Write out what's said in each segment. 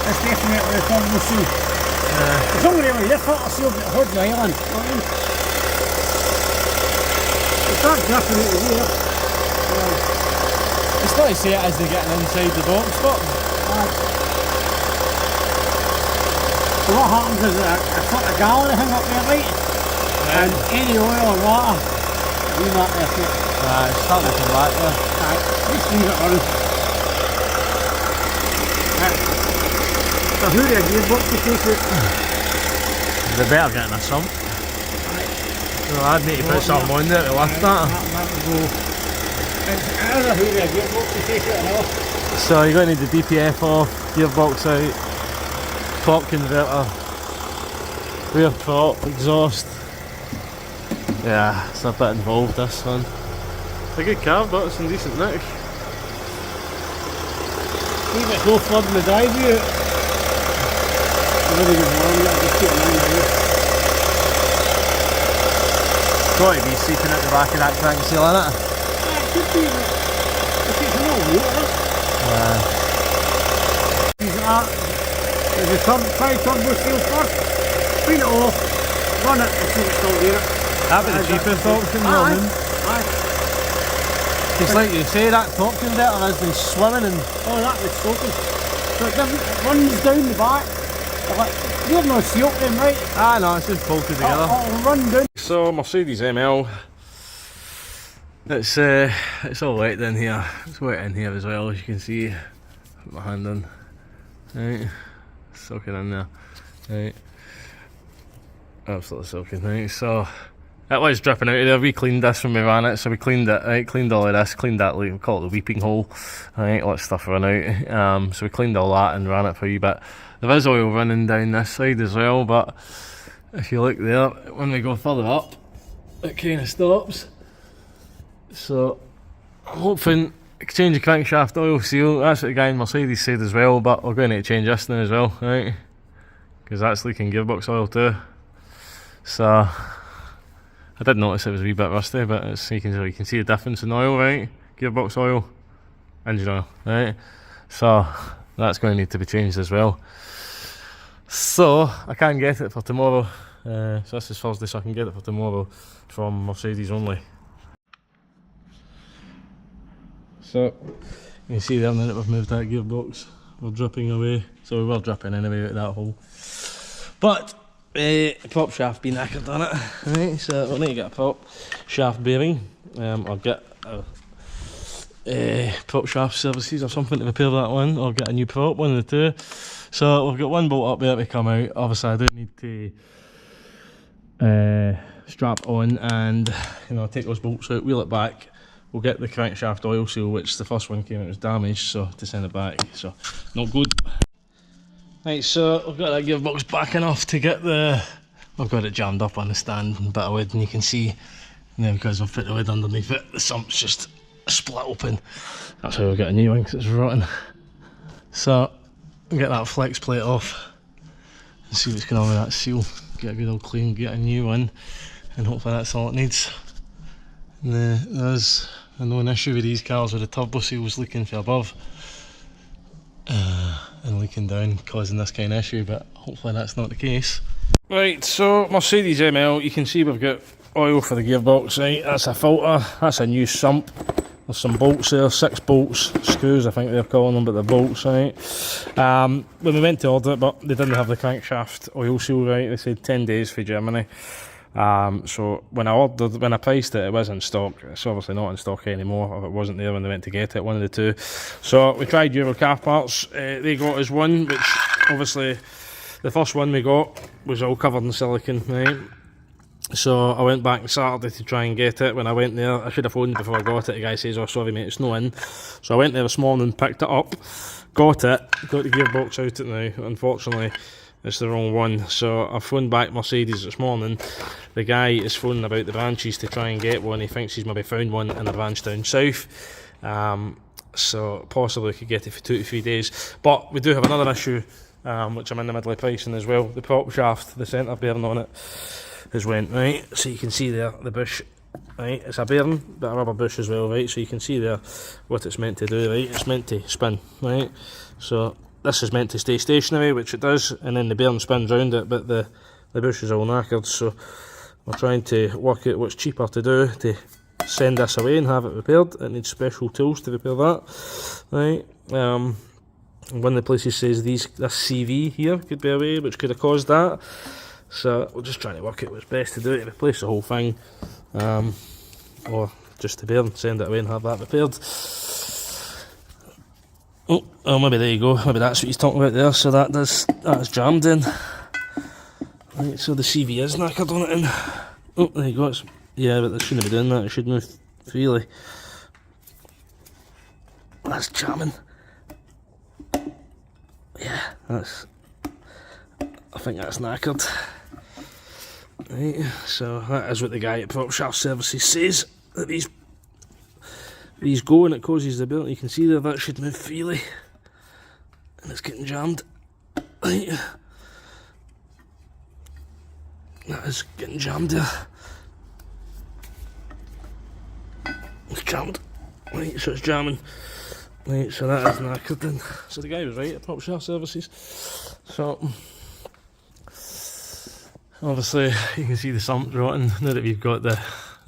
It's definitely a turbo seal. It's only really this little seal that holds the island. It's not dripping out of here. It's not to say it as they getting inside the box, but so what happens is I put a gallon hang up there, right? And any oil or water, leave that there for it. it's starting to come back there. Just leave it running. So who the gearbox to take it? They better get in a sump. So I'd need to put something on there to lift that. That would go. I don't know who the gearbox to take it or not. So you're going to need the DPF off, gearbox out, torque converter, rear prop, exhaust. Yeah, it's a bit involved this one. It's a good car, but it's in decent nick. Even it's no flooding the drive out. Really good warm, I'll just keep it in here. Got to be seeping at the back of that crank seal, innit? It should be, but if it's no water. There's a tri-turbo seal first, clean it off, run it and see if it's still there. That'd be the cheapest option, Roman. Because like you say, that torque converter has been swimming and... Oh, that was soaking. So it runs down the back. You're not sealed them, right? No, it's just bolted together. It'll run down. So, Mercedes ML. It's all wet in here. It's wet in here as well, as you can see. Put my hand in. Right. Soaking in there. Right. Absolutely soaking, right. So, it was dripping out of there. We cleaned this when we ran it, so we cleaned it, right, cleaned all of this, cleaned that, we call it the weeping hole, right, let stuff run out. So we cleaned all that and ran it for a wee bit. There is oil running down this side as well, but if you look there, when we go further up, it kind of stops. So I'm hoping change the crankshaft oil seal. That's what the guy in Mercedes said as well, but we're going to change this now as well, right, because that's leaking gearbox oil too. So I did notice it was a wee bit rusty, but you can see the difference in oil, right? Gearbox oil, engine oil, right? So that's going to need to be changed as well. So I can't get it for tomorrow. So this is Thursday, so I can get it for tomorrow from Mercedes only. So you can see there now that we've moved that gearbox, we're dripping away. So we were dripping anyway out of that hole. But prop shaft been knackered on it, right? So we'll need to get a prop shaft bearing, or get prop shaft services or something to repair that one, or get a new prop, one of the two. So we've got one bolt up there to come out. Obviously I do need to strap on and take those bolts out, wheel it back. We'll get the crankshaft oil seal, which the first one came out was damaged, so to send it back, so not good. Right, so we've got that gearbox back enough to get we've got it jammed up on the stand and a bit of wood, and you can see, because we've put the wood underneath it, the sump's just split open. That's how we'll get a new one, because it's rotten. So, get that flex plate off and see what's going on with that seal. Get a good old clean, get a new one, and hopefully that's all it needs. And there's a known issue with these cars with the turbo seals leaking from above. And leaking down, causing this kind of issue, but hopefully that's not the case. Right, so Mercedes ML, you can see we've got oil for the gearbox, right? That's a filter, that's a new sump. There's some bolts there, 6 bolts, screws I think they're calling them, but they're bolts, right? When we went to order it, but they didn't have the crankshaft oil seal, right? They said 10 days for Germany. So when I priced it, it was in stock. It's obviously not in stock anymore, or it wasn't there when they went to get it, one of the two. So we tried Euro car parts. They got us one, which obviously the first one we got was all covered in silicone, right? So I went back Saturday to try and get it. When I went there, I should have phoned before I got it. The guy says, "Oh, sorry mate, it's not in." So I went there this morning, picked it up, got the gearbox out it now. Unfortunately, it's the wrong one. So I phoned back Mercedes this morning. The guy is phoning about the branches to try and get one. He thinks he's maybe found one in a branch down south. So possibly could get it for 2 to 3 days. But we do have another issue, which I'm in the middle of pricing as well. The prop shaft, the centre bearing on it has went, right? So you can see there, the bush, right? It's a bearing, but a rubber bush as well, right? So you can see there what it's meant to do, right? It's meant to spin, right? So this is meant to stay stationary, which it does, and then the bearing spins round it, but the bush is all knackered, so we're trying to work out what's cheaper to do to send this away and have it repaired. It needs special tools to repair that, right? One of the places says this CV here could be away, which could have caused that, so we're just trying to work out what's best to do to replace the whole thing, or just to bear and send it away and have that repaired. Oh, maybe there you go, maybe that's what he's talking about there, so that's jammed in. Right, so the CV is knackered on it in. Oh, there you go, yeah, but that shouldn't be doing that, it should move freely. That's jamming. Yeah, I think that's knackered. Right, so that is what the guy at Crankshaft Services says, that these go and it causes the build. You can see there that should move freely, and it's getting jammed. Right, that is getting jammed there. It's jammed. Right, so it's jamming. Right, so that is knackered then. So the guy was right at Crankshaft Services. So obviously you can see the sump rotting now that we've got the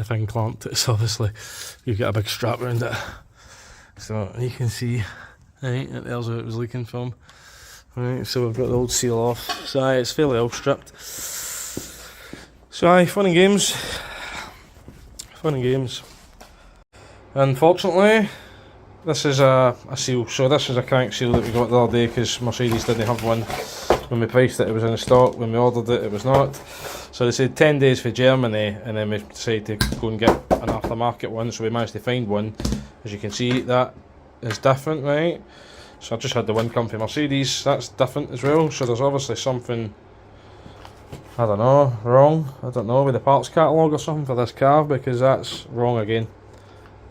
thing clamped. It's obviously, you've got a big strap around it. So you can see, right, there's where it was leaking from. Right, so we've got the old seal off. So it's fairly all stripped. So fun and games. Fun and games. Unfortunately, this is a seal. So this is a crank seal that we got the other day because Mercedes didn't have one. When we priced it, it was in stock. When we ordered it, it was not. So they said 10 days for Germany, and then we decided to go and get an aftermarket one. So we managed to find one. As you can see, that is different, right? So I just had the one come from Mercedes. That's different as well. So there's obviously something, I don't know, wrong. I don't know, with the parts catalogue or something for this car, because that's wrong again.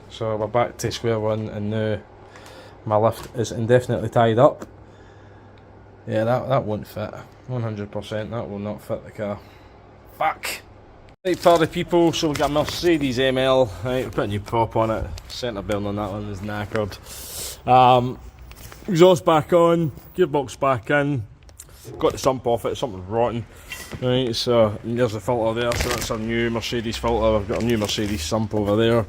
So we're back to square one, and now my lift is indefinitely tied up. Yeah, that won't fit. 100%, that will not fit the car. Fuck! Right, party people, so we've got a Mercedes ML. Right, we put a new prop on it. Centre bearing on that one is knackered. Exhaust back on, gearbox back in. Got the sump off it, something's rotten. Right, so there's the filter there, so that's our new Mercedes filter. We've got a new Mercedes sump over there.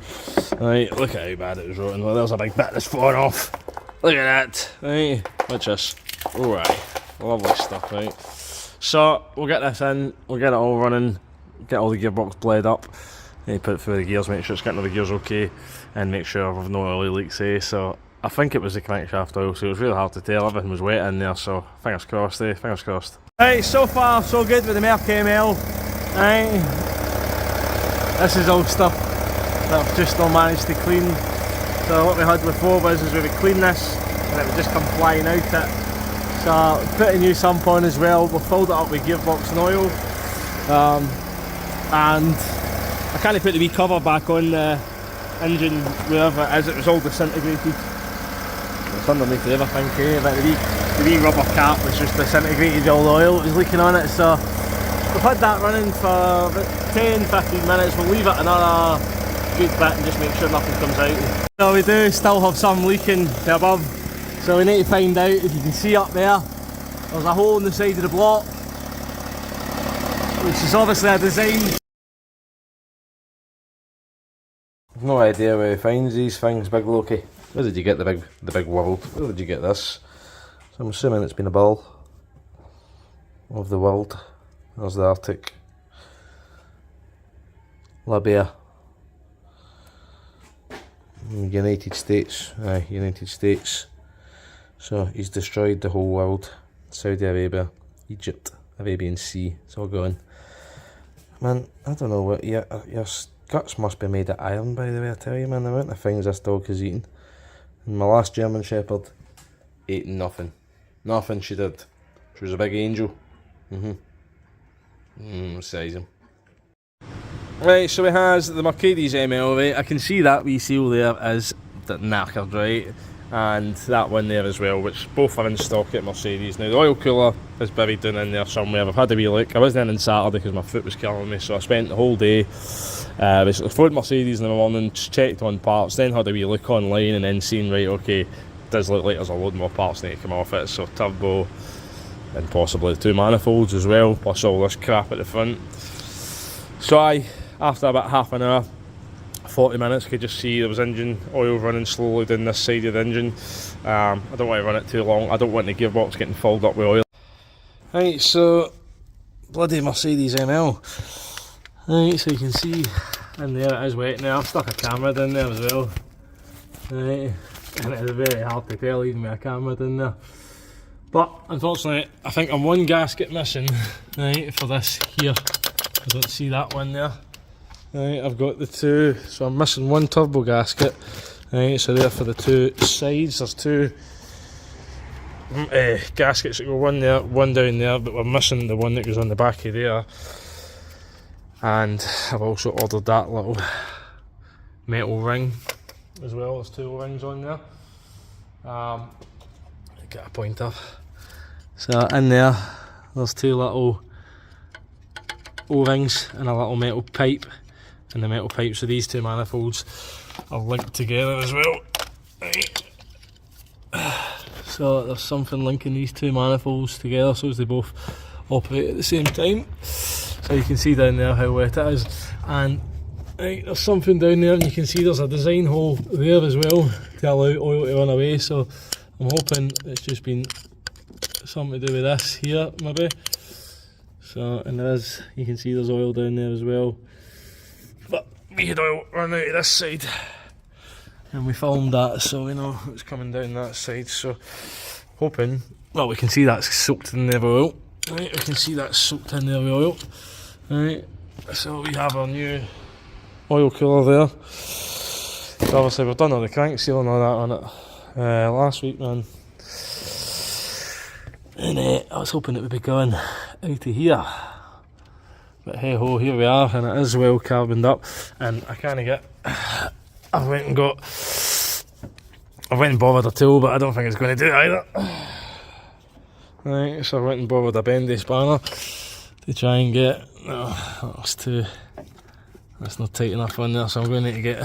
Right, look at how bad it was rotten. Well, there's a big bit that's fallen off. Look at that. Right, watch this. Alright, lovely stuff, right. So we'll get this in, we'll get it all running, get all the gearbox bled up, and put it through the gears, make sure it's getting all the gears okay, and make sure we've no oil leaks, so I think it was the crankshaft oil, so it was really hard to tell. Everything was wet in there, so fingers crossed, fingers crossed. Right, so far so good with the Merc ML. Right, this is all stuff that I've just not managed to clean. So what we had before was we would clean this and it would just come flying out it. So put a new sump on as well. We filled it up with gearbox and oil, and I can't put the wee cover back on the engine wherever it is. It was all disintegrated. It's underneath everything, but the wee rubber cap was just disintegrated, all the oil that was leaking on it. So we've had that running for about 10-15 minutes. We'll leave it another good bit and just make sure nothing comes out. So we do still have some leaking to above, so we need to find out if you can see up there. There's a hole in the side of the block, which is obviously a design. I've no idea where he finds these things, Big Loki. Where did you get the big world? Where did you get this? So I'm assuming it's been a ball of the world. There's the Arctic. Libya. United States. United States. So he's destroyed the whole world. Saudi Arabia, Egypt, Arabian Sea, it's all going. Man, I don't know what, your guts must be made of iron, by the way, I tell you, man, the amount of things this dog has eaten. And my last German Shepherd ate nothing. Nothing she did. She was a big angel. Size him. Right, so he has the Mercedes ML, right? I can see that wee seal there is knackered, right? And that one there as well, which both are in stock at Mercedes. Now the oil cooler is buried down in there somewhere. I've had a wee look. I wasn't in on Saturday because my foot was killing me, so I spent the whole day basically phoned Mercedes in the morning, checked on parts, then had a wee look online and then seen, right, okay, does look like there's a load more parts need to come off it, so turbo and possibly the 2 manifolds as well, plus all this crap at the front. So after about half an hour, 40 minutes, could just see there was engine oil running slowly down this side of the engine. I don't want to run it too long, I don't want the gearbox getting filled up with oil. Right, so bloody Mercedes ML. Right, so you can see in there it is wet now. I've stuck a camera down there as well. Right, and it is very hard to tell even with a camera down there. But unfortunately, I think I'm one gasket missing, right, for this here. I don't see that one there. Right, I've got the 2, so I'm missing 1 turbo gasket. Right, so there for the 2 sides, there's 2 gaskets that go one there, one down there, but we're missing the one that goes on the back of there. And I've also ordered that little metal ring as well. There's 2 rings on there. Get a pointer. So in there, there's 2 little O-rings and a little metal pipe. And the metal pipes of these 2 manifolds are linked together as well. Right. So there's something linking these 2 manifolds together so as they both operate at the same time. So you can see down there how wet it is. And right, there's something down there, and you can see there's a design hole there as well to allow oil to run away. So I'm hoping it's just been something to do with this here, maybe. So, and there is, you can see there's oil down there as well. But we had oil run out of this side, and we filmed that, so we know it's coming down that side. So, hoping, well, we can see that's soaked in there with oil. Right, we can see that's soaked in there with oil. Right, so we have our new oil cooler there. So obviously we've done all the crank seal and all that on it last week, man. And I was hoping it would be going out of here. But hey ho, here we are, and it is well carboned up. And I kind of get, I went and bothered a tool, but I don't think it's going to do it either. Right, so I went and bothered a bendy spanner to try and get, that's not tight enough on there, so I'm going to need to get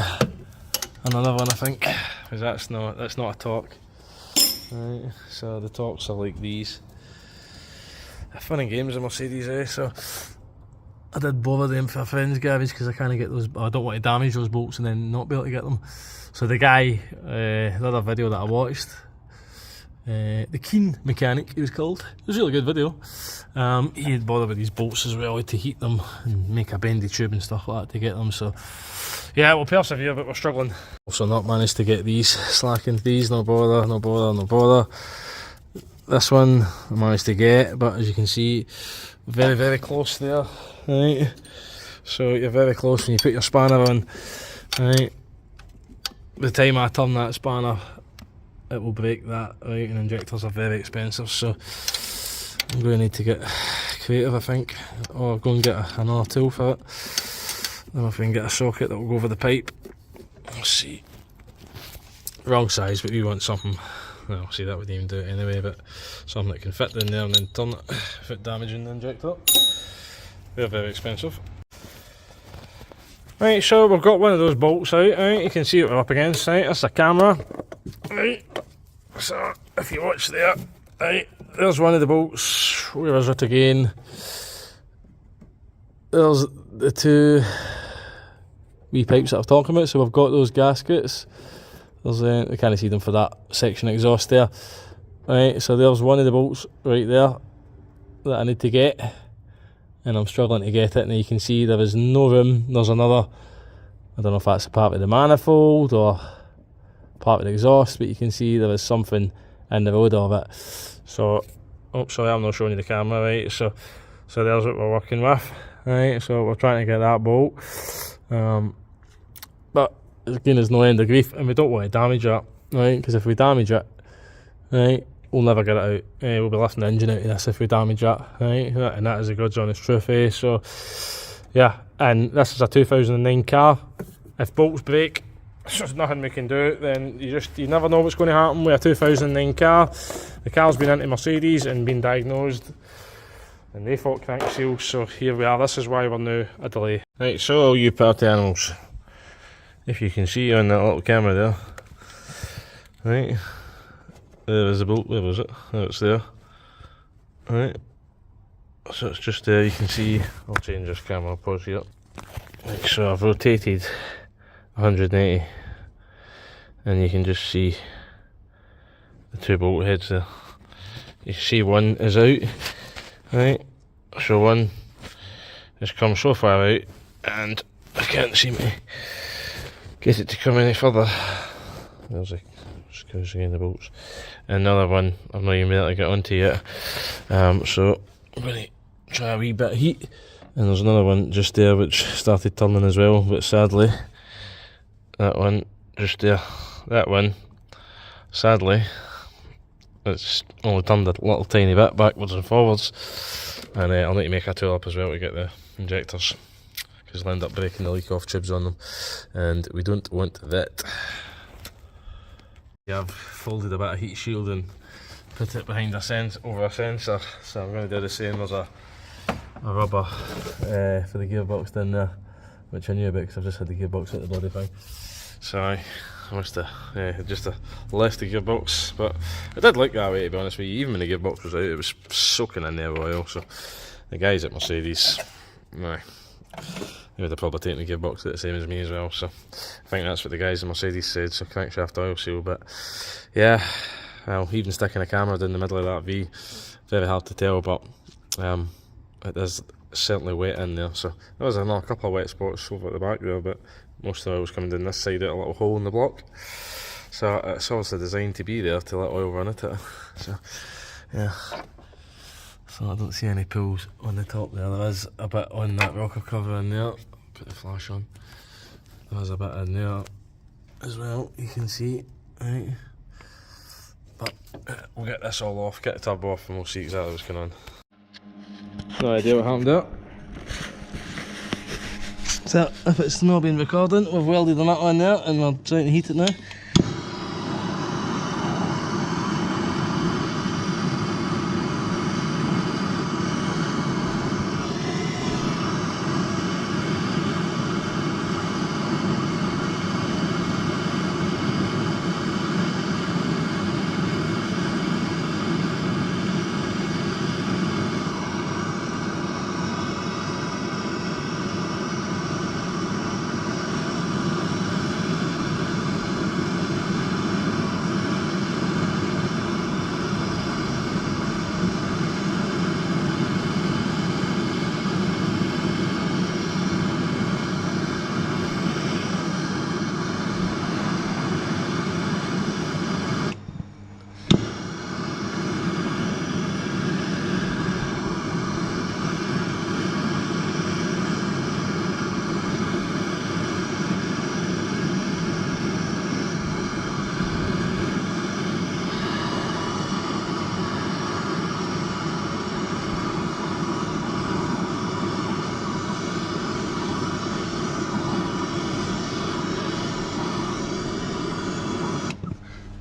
another one, I think, because that's not a torque. Right, so the torques are like these. They're fun and games, the Mercedes, so I did bother them for a friend's garage because I can't get those. I don't want to damage those bolts and then not be able to get them. So the guy, the other video that I watched, the Keen Mechanic, he was called. It was a really good video. He had bothered with these bolts as well, to heat them and make a bendy tube and stuff like that to get them. So yeah, we'll persevere, but we're struggling. Also not managed to get these, slacking these, no bother, no bother, no bother. This one I managed to get, but as you can see, very, very close there. Right, so you're very close when you put your spanner on. Right, by the time I turn that spanner, it will break that. Right, and injectors are very expensive, so I'm going to need to get creative, I think, or go and get another tool for it. I don't know if we can get a socket that will go over the pipe. Let's see. Wrong size, but we want something. Well, see, that would even do it anyway, but something that can fit in there and then turn it without damaging the injector. They're very expensive. Right, so we've got one of those bolts out, right? You can see what we're up against, right? That's the camera. Right. So if you watch there, right, there's one of the bolts. Where is it again? There's the 2 wee pipes that I've talked about, so we've got those gaskets. There's we can't see them for that section exhaust there. Right, so there's one of the bolts right there that I need to get, and I'm struggling to get it. And you can see there is no room. There's another, I don't know if that's a part of the manifold or part of the exhaust, but you can see there is something in the road of it. So, oh sorry, I'm not showing you the camera, right? So there's what we're working with, right? So we're trying to get that bolt, but again, there's no end of grief, and we don't want to damage it, right? Because if we damage it, right, we'll never get it out. We'll be lifting the engine out of this if we damage it, right? And that is a God's honest truth, eh? So, yeah, and this is a 2009 car. If bolts break, there's nothing we can do. Then you never know what's going to happen with a 2009 car. The car's been into Mercedes and been diagnosed, and they thought crank seals. So here we are. This is why we're now a delay. Right, so all you party animals, if you can see on that little camera there, right, There is a bolt, where was it? Oh, it's there. Right, so it's just there, you can see, I'll change this camera, pause here. Like so, I've rotated 180 and you can just see the two bolt heads there. You see one is out, right, so one has come so far out and I can't seem to get it to come any further. There's a screws again, the bolts. And another one I've not even been able to get onto yet, so I'm going to try a wee bit of heat. And there's another one just there which started turning as well, but sadly that one just there, that one sadly it's only turned a little tiny bit backwards and forwards, and I'll need to make a tool up as well to get the injectors, because they'll end up breaking the leak off tubes on them and we don't want that. Yeah, I've folded a bit of heat shield and put it behind over a sensor, so I'm going to do the same. There's a rubber for the gearbox down there, which I knew about because I've just had the gearbox at the bloody thing. So I must have just left the gearbox, but I did like that way, to be honest with you. Even when the gearbox was out, it was soaking in there with oil. So the guys at Mercedes, they would have probably taken the gearbox the same as me as well. So I think that's what the guys at Mercedes said. So crankshaft oil seal, but yeah, well, even sticking a camera down the middle of that V, very hard to tell, but it is certainly wet in there. So there was another couple of wet spots over at the back there, but most of the oil was coming down this side out a little hole in the block. So it's obviously designed to be there to let oil run at it. So yeah, so I don't see any pulls on the top there. There is a bit on that rocker cover in there. Put the flash on. There's a bit in there as well, you can see, right? But we'll get this all off, get the turbo off, and we'll see exactly what's going on. No idea what happened there. So if it's not been recording, we've welded the nut on there and we're trying to heat it now.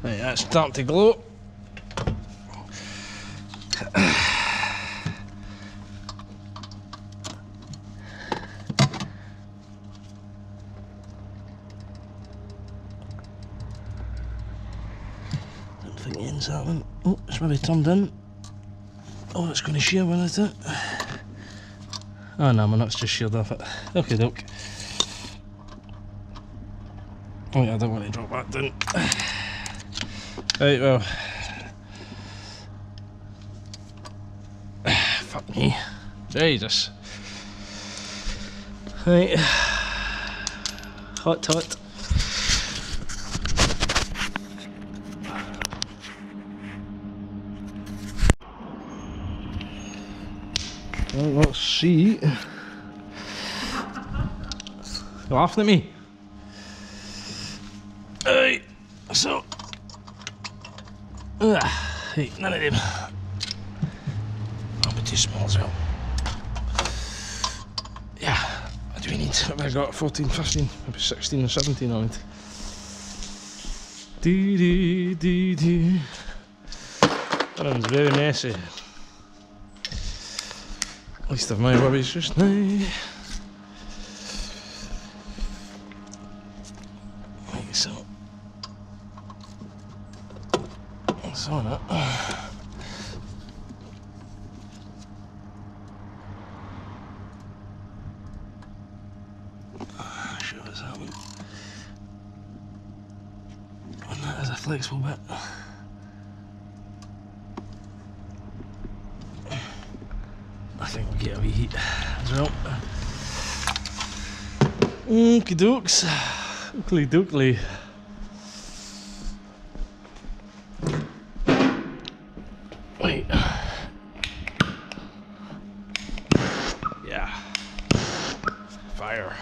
Right, that's starting to glow. Don't think the end's happening. Oh, it's maybe turned in. Oh, it's going to shear when it's it. Oh no, my nut's just sheared off it. Okay, doke. Oh yeah, I don't want to drop that down. Right, well. Fuck me. Jesus. Right. Hot tot. Well, let's see. You laughing at me? Right, so. Hey, none of them. I'll be too small as well. Yeah, what do we need? Have I got 14, 15, maybe 16 or 17 on it? That one's very messy. Least of my worries just now. Right, so what's happening. And that is a flexible bit. I think we'll get a wee heat as well. Okie dokes. Oakley dokley. Wait. Yeah. Fire.